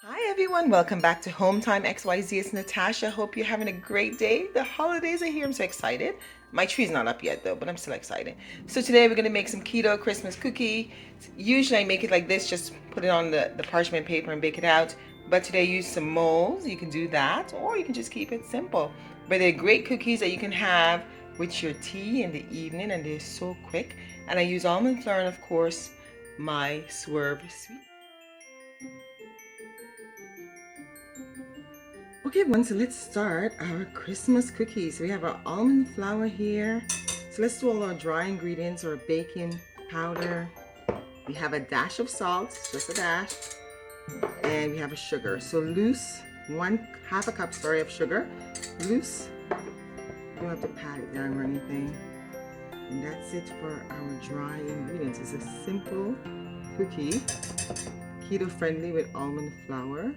Hi everyone, welcome back to Home Time XYZ. It's Natasha. Hope you're having a great day. The holidays are here. I'm so excited. My tree's not up yet though, but I'm still excited. So today we're gonna make some keto Christmas cookie. Usually I make it like this, just put it on the parchment paper and bake it out. But today I use some molds. You can do that, or you can just keep it simple. But they're great cookies that you can have with your tea in the evening, and they're so quick. And I use almond flour and of course my Swerve sweet. Okay, everyone, so let's start our Christmas cookies. We have our almond flour here. So let's do all our dry ingredients, our baking powder. We have a dash of salt, just a dash, and we have a sugar. So loose, half a cup, sorry, of sugar. Loose. You don't have to pat it down or anything. And that's it for our dry ingredients. It's a simple cookie, keto friendly with almond flour.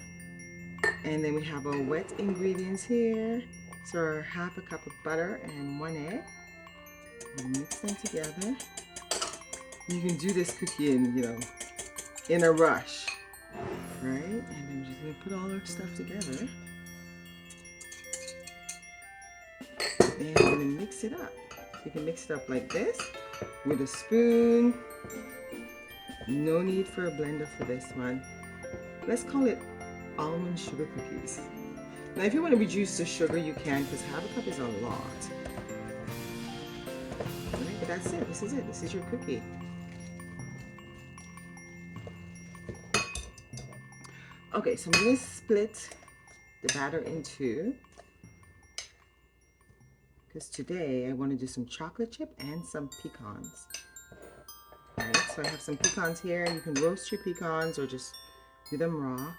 And then we have our wet ingredients here. So half a cup of butter and 1 egg. And mix them together. You can do this cookie in a rush, right? And then we're just gonna put all our stuff together. And we're gonna mix it up. You can mix it up like this with a spoon. No need for a blender for this one. Let's call it almond sugar cookies. Now if you want to reduce the sugar you can, because half a cup is a lot. Alright, but that's it. This is it. This is your cookie. Okay, so I'm going to split the batter in two, because today I want to do some chocolate chip and some pecans. Alright, so I have some pecans here. You can roast your pecans or just do them raw.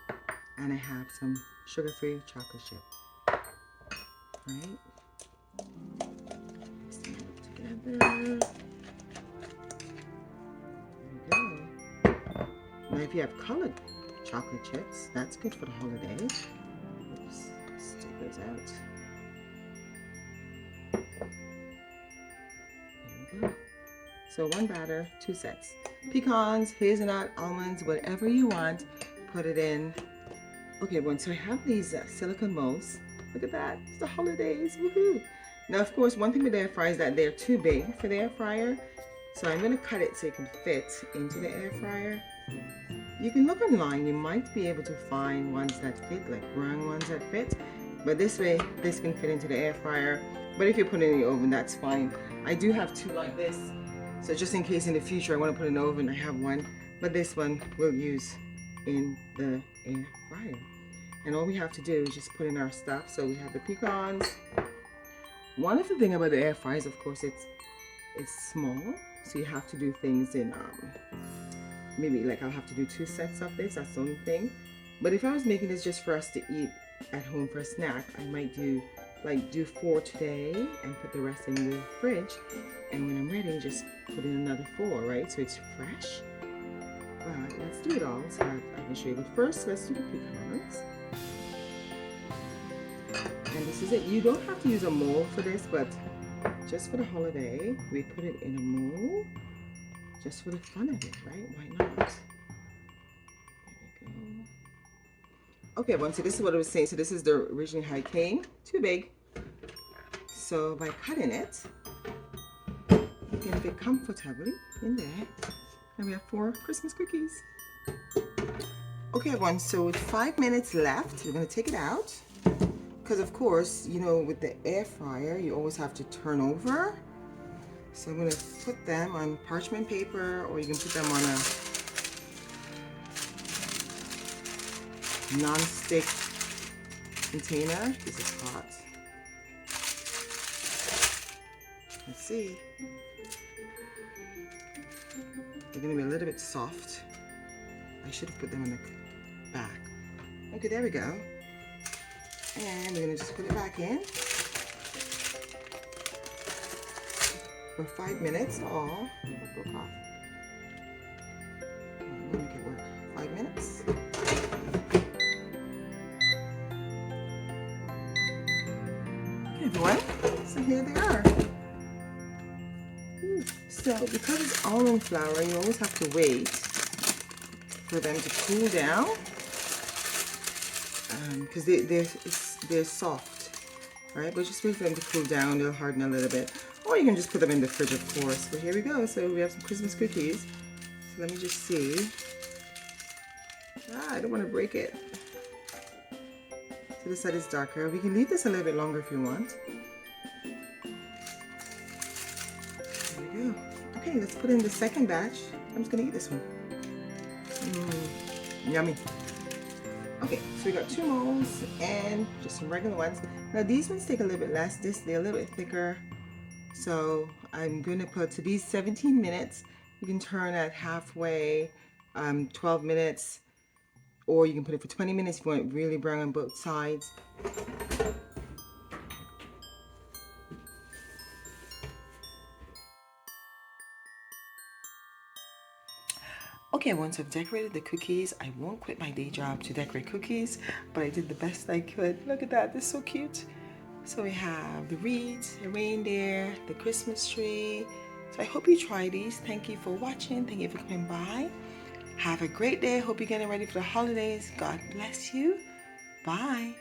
And I have some sugar-free chocolate chip. Right? Mix them all together. There we go. Now, if you have colored chocolate chips, that's good for the holiday. Oops, let's take those out. There we go. So one batter, two sets. Pecans, hazelnut, almonds, whatever you want, put it in. Okay, everyone, so I have these silicone molds. Look at that, it's the holidays, woohoo! Now, of course, one thing with the air fryer is that they're too big for the air fryer. So I'm gonna cut it so it can fit into the air fryer. You can look online, you might be able to find ones that fit, like round ones that fit. But this way, this can fit into the air fryer. But if you put it in the oven, that's fine. I do have two like this. So just in case in the future I wanna put it in the oven, I have one. But this one we'll use in the air fryer. And all we have to do is just put in our stuff. So we have the pecans. One of the things about the air fryer is, of course, it's small. So you have to do things in, maybe like I'll have to do two sets of this. That's the only thing. But if I was making this just for us to eat at home for a snack, I might do 4 today and put the rest in the fridge. And when I'm ready, just put in another 4, right? So it's fresh. But let's do it all so that I can show you. But first, let's do the pecans. And this is it. You don't have to use a mold for this, but just for the holiday, we put it in a mold just for the fun of it, right? Why not? There we go. Okay, everyone, so this is what I was saying. So this is the original how it came. Too big. So by cutting it, you can fit comfortably in there. And we have 4 Christmas cookies. Okay, everyone, so with 5 minutes left, we're going to take it out. Because of course, with the air fryer, you always have to turn over. So I'm going to put them on parchment paper, or you can put them on a non-stick container. This is hot. Let's see. They're going to be a little bit soft. I should have put them on the back. Okay, there we go. And we're going to just put it back in for 5 minutes. Oh, it broke off. I'm going to make it work. 5 minutes. Okay, everyone. So here they are. So because it's almond flour, you always have to wait for them to cool down. because they're soft, right? But just wait for them to cool down. They'll harden a little bit. Or you can just put them in the fridge, of course. But here we go. So we have some Christmas cookies. So let me just see. I don't want to break it. So this side is darker. We can leave this a little bit longer if you want. There we go. Okay, let's put in the second batch. I'm just gonna eat this one. Yummy. Okay, so we got 2 molds and just some regular ones. Now these ones take a little bit less. They're a little bit thicker. So I'm gonna put to these 17 minutes. You can turn at halfway, 12 minutes, or you can put it for 20 minutes if you want it really brown on both sides. Okay, once I've decorated the cookies, I won't quit my day job to decorate cookies, but I did the best I could. Look at that, this is so cute. So we have the wreaths, the reindeer, the Christmas tree. So I hope you try these. Thank you for watching. Thank you for coming by. Have a great day. Hope you're getting ready for the holidays. God bless you. Bye.